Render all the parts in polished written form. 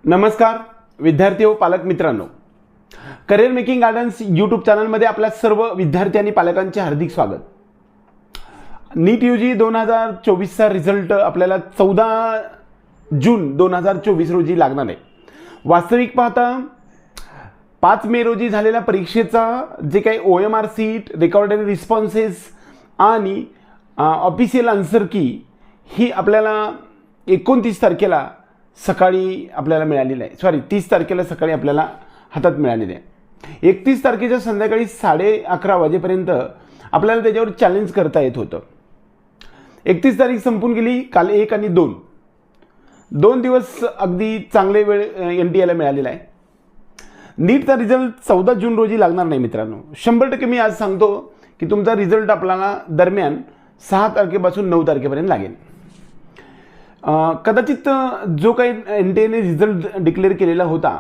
नमस्कार विद्यार्थी व पालक मित्रांनो, करिअर मेकिंग गार्डन्स यूट्यूब चॅनलमध्ये आपल्या सर्व विद्यार्थी आणि पालकांचे हार्दिक स्वागत. नीट यूजी 2024चा रिझल्ट आपल्याला 14 जून 2024 रोजी लागणार आहे. वास्तविक पाहता 5 मे रोजी झालेल्या परीक्षेचा जे काही OMR सीट, रेकॉर्डेड रिस्पॉन्सेस आणि ऑफिशियल आन्सर की ही आपल्याला 29 तारखेला सकाळी आपल्याला मिळालेलं आहे. 30 तारखेला सकाळी आपल्याला हातात मिळालेलं आहे. 31 तारखेच्या संध्याकाळी 11:30 वाजेपर्यंत आपल्याला त्याच्यावर चॅलेंज करता येत होतं. 31 तारीख संपून गेली. काल 1 आणि 2 दिवस अगदी चांगले वेळ NTA ला मिळालेला आहे. नीटचा रिझल्ट 14 जून रोजी लागणार नाही मित्रांनो. 100% मी आज सांगतो की तुमचा रिझल्ट आपल्याला दरम्यान 6 तारखेपासून 9 तारखेपर्यंत लागेल. कदाचित जो काही NTA ने रिझल्ट डिक्लेअर केलेला होता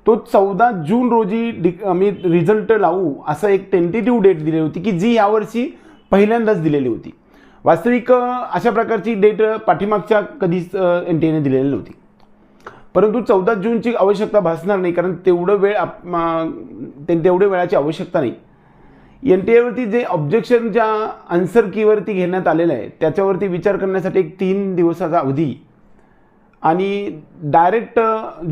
तो 14 जून रोजी आम्ही रिझल्ट लावू असं एक टेंटेटिव्ह डेट दिली होती की जी यावर्षी पहिल्यांदाच दिलेली होती. वास्तविक अशा प्रकारची डेट पाठीमागच्या कधीच NTA ने दिलेली नव्हती. परंतु 14 जूनची आवश्यकता भासणार नाही, कारण तेवढे वेळाची आवश्यकता नाही. NTA जे ऑब्जेक्शनच्या आन्सर कीवरती घेण्यात आलेलं आहे त्याच्यावरती विचार करण्यासाठी एक 3 दिवसाचा अवधी आणि डायरेक्ट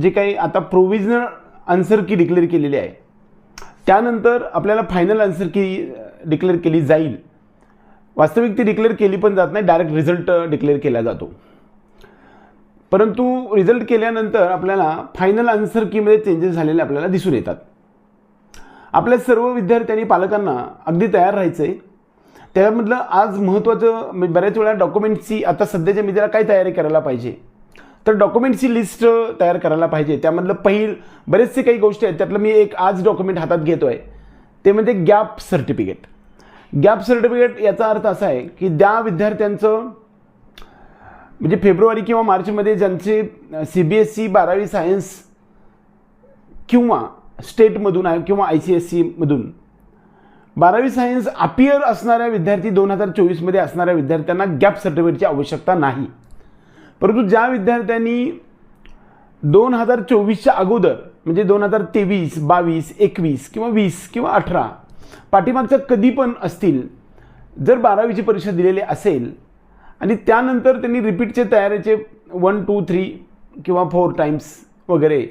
जे काही आता प्रोव्हिजनल आन्सर की डिक्लेअर केलेली आहे त्यानंतर आपल्याला फायनल आन्सर की डिक्लेअर केली जाईल. वास्तविक ती डिक्लेअर केली पण जात नाही, डायरेक्ट रिझल्ट डिक्लेअर केला जातो. परंतु रिझल्ट केल्यानंतर आपल्याला फायनल आन्सर कीमध्ये चेंजेस झालेले आपल्याला दिसून येतात. आपल्या सर्व विद्यार्थ्यांनी पालकांना अगदी तयार राहायचं आहे. त्यामधलं आज महत्त्वाचं बऱ्याच वेळा डॉक्युमेंट्सची आता सध्याच्या मी त्याला काय तयारी करायला पाहिजे तर डॉक्युमेंटची लिस्ट तयार करायला पाहिजे. त्यामधलं बरेचसे काही गोष्टी आहेत. त्यातलं मी एक आज डॉक्युमेंट हातात घेतो आहे ते म्हणजे गॅप सर्टिफिकेट. गॅप सर्टिफिकेट याचा अर्थ असा आहे की त्या विद्यार्थ्यांचं म्हणजे फेब्रुवारी किंवा मार्चमध्ये ज्यांचे CBSE 12वी सायन्स किंवा स्टेटमधून आहे किंवा ICSE मधून 12वी सायन्स अपियर असणाऱ्या विद्यार्थी 2024मध्ये असणाऱ्या विद्यार्थ्यांना गॅप सर्टिफिकेटची आवश्यकता नाही. परंतु ज्या विद्यार्थ्यांनी 2024च्या अगोदर म्हणजे 2023, 22, 21 किंवा 20 किंवा 18 पाठीमागच्या कधी पण असतील, जर 12वीची परीक्षा दिलेली असेल आणि त्यानंतर त्यांनी रिपीटचे तयारीचे 1, 2, 3 किंवा 4 टाइम्स वगैरे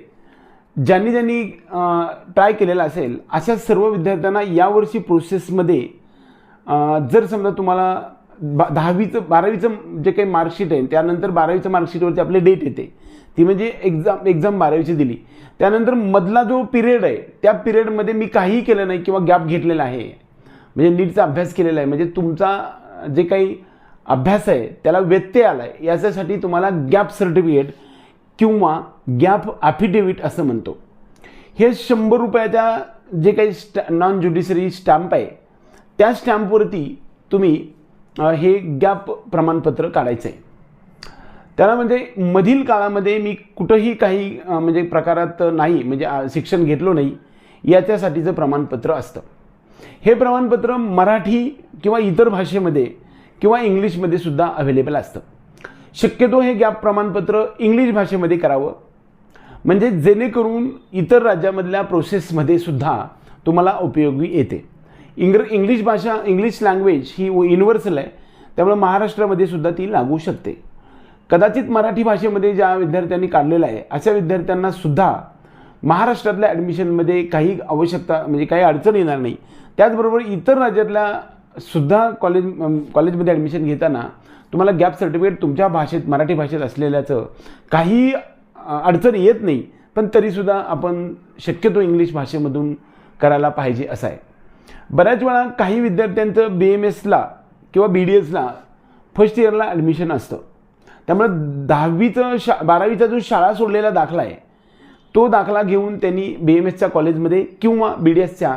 ज्यांनी ट्राय केलेला असेल अशा सर्व विद्यार्थ्यांना यावर्षी प्रोसेसमध्ये जर समजा तुम्हाला 12वीचं जे काही मार्कशीट आहे त्यानंतर 12वीच्या मार्कशीटवरती आपली डेट येते ती म्हणजे एक्झाम 12वीची दिली त्यानंतर मधला जो पिरियड आहे त्या पिरियडमध्ये मी काहीही केलं नाही किंवा गॅप घेतलेला आहे म्हणजे नीटचा अभ्यास केलेला आहे म्हणजे तुमचा जे काही अभ्यास आहे त्याला व्यत्यय आला आहे याच्यासाठी तुम्हाला गॅप सर्टिफिकेट किंवा गॅप ॲफिडेविट असं म्हणतो. हे 100 रुपयाच्या जे काही नॉन ज्युडिशरी स्टॅम्प आहे त्या स्टॅम्पवरती तुम्ही हे गॅप प्रमाणपत्र काढायचं आहे. त्याला म्हणजे मधील काळामध्ये मी कुठंही काही म्हणजे प्रकारात नाही म्हणजे शिक्षण घेतलो नाही याच्यासाठीचं प्रमाणपत्र असतं. हे प्रमाणपत्र मराठी किंवा इतर भाषेमध्ये किंवा इंग्लिशमध्ये सुद्धा अवेलेबल असतं. शक्यतो हे गॅप प्रमाणपत्र इंग्लिश भाषेमध्ये करावं म्हणजे जेणेकरून इतर राज्यामधल्या प्रोसेसमध्ये सुद्धा तुम्हाला उपयोगी येते. इंग्लिश लँग्वेज ही युनिव्हर्सल आहे त्यामुळे महाराष्ट्रामध्ये सुद्धा ती लागू शकते. कदाचित मराठी भाषेमध्ये ज्या विद्यार्थ्यांनी काढलेलं आहे अशा विद्यार्थ्यांना सुद्धा महाराष्ट्रातल्या ॲडमिशनमध्ये काही आवश्यकता म्हणजे काही अडचण येणार नाही. त्याचबरोबर इतर राज्यातल्या सुद्धा कॉलेजमध्ये ॲडमिशन घेताना तुम्हाला गॅप सर्टिफिकेट तुमच्या भाषेत मराठी भाषेत असलेल्याचं काही अडचण येत नाही. पण तरीसुद्धा आपण शक्यतो इंग्लिश भाषेमधून करायला पाहिजे असं आहे. बऱ्याच वेळा काही विद्यार्थ्यांचं BMSला किंवा BDSला फर्स्ट इयरला ॲडमिशन असतं त्यामुळे 12वीचा जो शाळा सोडलेला दाखला आहे तो दाखला घेऊन त्यांनी BMSच्या कॉलेजमध्ये किंवा BDSच्या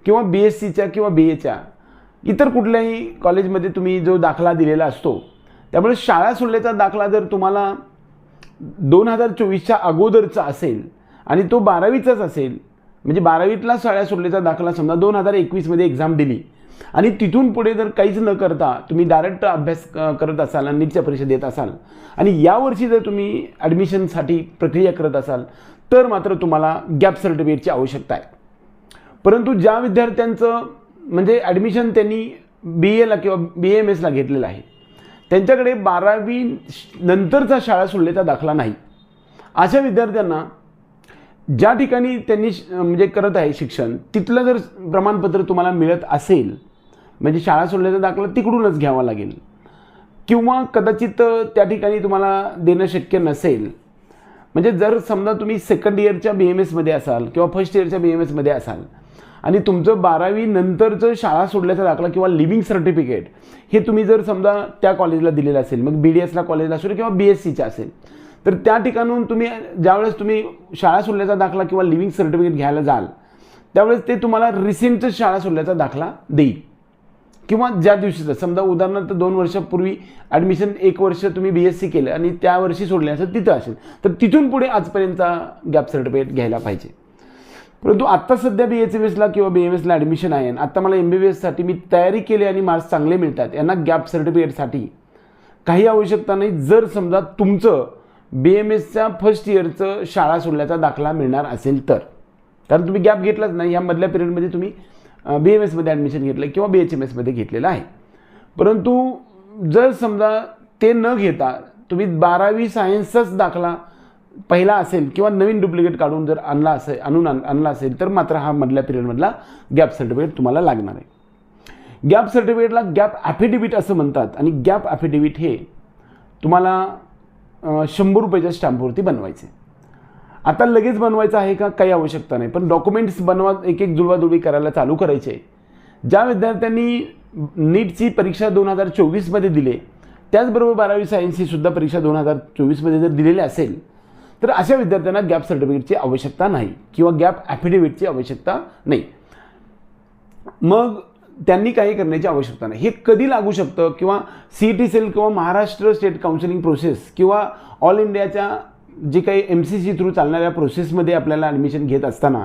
किंवा BSCच्या किंवा BAच्या इतर कुठल्याही कॉलेजमध्ये तुम्ही जो दाखला दिलेला असतो त्यामुळे शाळा सोडल्याचा दाखला जर तुम्हाला 2024च्या अगोदरचा असेल आणि तो 12वीचाच असेल म्हणजे 12वीतला शाळा सोडल्याचा दाखला समजा 2021मध्ये एक्झाम दिली आणि तिथून पुढे जर काहीच न करता तुम्ही डायरेक्ट अभ्यास करत असाल आणि नीटच्या परीक्षा देत असाल आणि यावर्षी जर तुम्ही ॲडमिशनसाठी प्रक्रिया करत असाल तर मात्र तुम्हाला गॅप सर्टिफिकेटची आवश्यकता आहे. परंतु ज्या विद्यार्थ्यांचं म्हणजे ॲडमिशन त्यांनी BAला किंवा BAMSला घेतलेलं आहे त्यांच्याकडे 12वी नंतरचा शाळा सोडल्याचा दाखला नाही, अशा विद्यार्थ्यांना ज्या ठिकाणी त्यांनी म्हणजे करत आहे शिक्षण तिथलं जर प्रमाणपत्र तुम्हाला मिळत असेल म्हणजे शाळा सोडल्याचा दाखला तिकडूनच घ्यावा लागेल किंवा कदाचित त्या ठिकाणी तुम्हाला देणं शक्य नसेल. म्हणजे जर समजा तुम्ही सेकंड इयरच्या BMSमध्ये असाल किंवा फर्स्ट इयरच्या BMSमध्ये असाल आणि तुमचं 12वी नंतरचं शाळा सोडल्याचा दाखला किंवा लिव्हिंग सर्टिफिकेट हे तुम्ही जर समजा त्या कॉलेजला दिलेलं असेल, मग BDSला कॉलेजला असेल किंवा BSCच्या असेल, तर त्या ठिकाणून तुम्ही ज्यावेळेस तुम्ही शाळा सोडल्याचा दाखला किंवा लिव्हिंग सर्टिफिकेट घ्यायला जाल त्यावेळेस ते तुम्हाला रिसेंटचं शाळा सोडल्याचा दाखला देईल किंवा ज्या दिवशीचं समजा उदाहरणार्थ 2 वर्षापूर्वी ॲडमिशन 1 वर्ष तुम्ही BSc केलं आणि त्या वर्षी सोडले असेल तिथं असेल तर तिथून पुढे आजपर्यंतचा गॅप सर्टिफिकेट घ्यायला पाहिजे. परंतु आत्ता सध्या BHMSला किंवा BMSला ॲडमिशन आहे आणि आत्ता मला MBBSसाठी मी तयारी केली आणि मार्क्स चांगले मिळतात, यांना गॅप सर्टिफिकेटसाठी काही आवश्यकता नाही जर समजा तुमचं BMSच्या फर्स्ट इयरचं शाळा सोडल्याचा दाखला मिळणार असेल तर. कारण तुम्ही गॅप घेतलाच नाही, या मधल्या पिरियडमध्ये तुम्ही BMSमध्ये ॲडमिशन घेतलं किंवा BHMSमध्ये घेतलेलं आहे. परंतु जर समजा ते न घेता तुम्ही 12वी सायन्सचाच दाखला पहिला असेल किंवा नवीन डुप्लिकेट काढून जर आणला असेल तर मात्र हा मधल्या पिरियडमधला गॅप सर्टिफिकेट तुम्हाला लागणार आहे. गॅप सर्टिफिकेटला गॅप ॲफिडेविट असं म्हणतात आणि गॅप ॲफिडेविट हे तुम्हाला 100 रुपयाच्या स्टॅम्पवरती बनवायचे. आता लगेच बनवायचं आहे का, काही आवश्यकता नाही, पण डॉक्युमेंट्स एक जुळवाजुळवी करायला चालू करायचे. ज्या विद्यार्थ्यांनी नीटची परीक्षा 2024मध्ये दिली त्याचबरोबर 12वी सायन्सची सुद्धा परीक्षा 2024मध्ये जर दिलेली असेल तर अशा विद्यार्थ्यांना गॅप सर्टिफिकेटची आवश्यकता नाही किंवा गॅप ॲफिडेविटची आवश्यकता नाही. मग त्यांनी काही करण्याची आवश्यकता नाही. हे कधी लागू शकतं किंवा CET सेल किंवा महाराष्ट्र स्टेट काउन्सिलिंग प्रोसेस किंवा ऑल इंडियाच्या जी काही MCC थ्रू चालणाऱ्या प्रोसेसमध्ये आपल्याला ॲडमिशन घेत असताना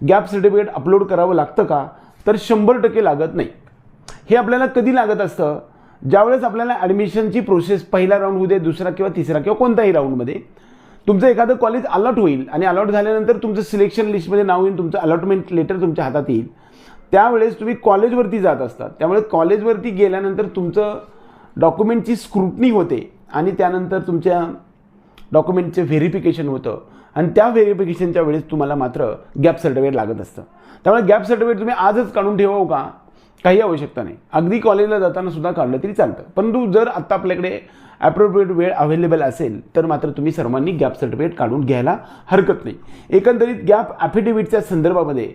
गॅप सर्टिफिकेट अपलोड करावं लागतं का, तर 100% लागत नाही. हे आपल्याला कधी लागत असतं, ज्यावेळेस आपल्याला ॲडमिशनची प्रोसेस पहिला राऊंड होऊ दे, दुसरा किंवा तिसरा किंवा कोणत्याही राऊंडमध्ये तुमचं एखादं कॉलेज अलॉट होईल आणि अलॉट झाल्यानंतर तुमचं सिलेक्शन लिस्टमध्ये नाव येऊन तुमचं अलॉटमेंट लेटर तुमच्या हातात येईल, त्यावेळेस तुम्ही कॉलेजवरती जात असतात. त्यामुळे कॉलेजवरती गेल्यानंतर तुमचं डॉक्युमेंटची स्क्रुटनी होते आणि त्यानंतर तुमच्या डॉक्युमेंटचे व्हेरिफिकेशन होतं आणि त्या व्हेरिफिकेशनच्या वेळेस तुम्हाला मात्र गॅप सर्टिफिकेट लागत असतं. त्यामुळे गॅप सर्टिफिकेट तुम्ही आजच काढून ठेवावं का, काही आवश्यकता नाही. अगदी कॉलेजला जाताना सुद्धा काढलं तरी चालतं. परंतु जर आत्ता आपल्याकडे ॲप्रोप्रिएट वेळ अवेलेबल असेल तर मात्र तुम्ही सर्वांनी गॅप सर्टिफिकेट काढून घ्यायला हरकत नाही. एकंदरीत गॅप ॲफिडेविटच्या संदर्भामध्ये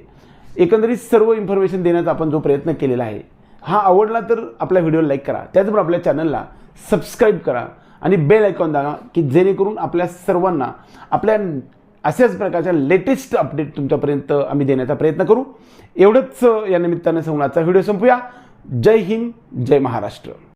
एकंदरीत सर्व इन्फॉर्मेशन देण्याचा आपण जो प्रयत्न केलेला आहे, हा आवडला तर आपल्या व्हिडिओला लाईक करा, त्याचबरोबर आपल्या चॅनलला सबस्क्राईब करा आणि बेल आयकॉन दाबा की जेणेकरून आपल्या सर्वांना आपल्या अशाच प्रकारच्या लेटेस्ट अपडेट तुमच्यापर्यंत आम्ही देण्याचा प्रयत्न करू. एवढंच या निमित्ताने संवादाचा व्हिडिओ संपूया. जय हिंद, जय महाराष्ट्र.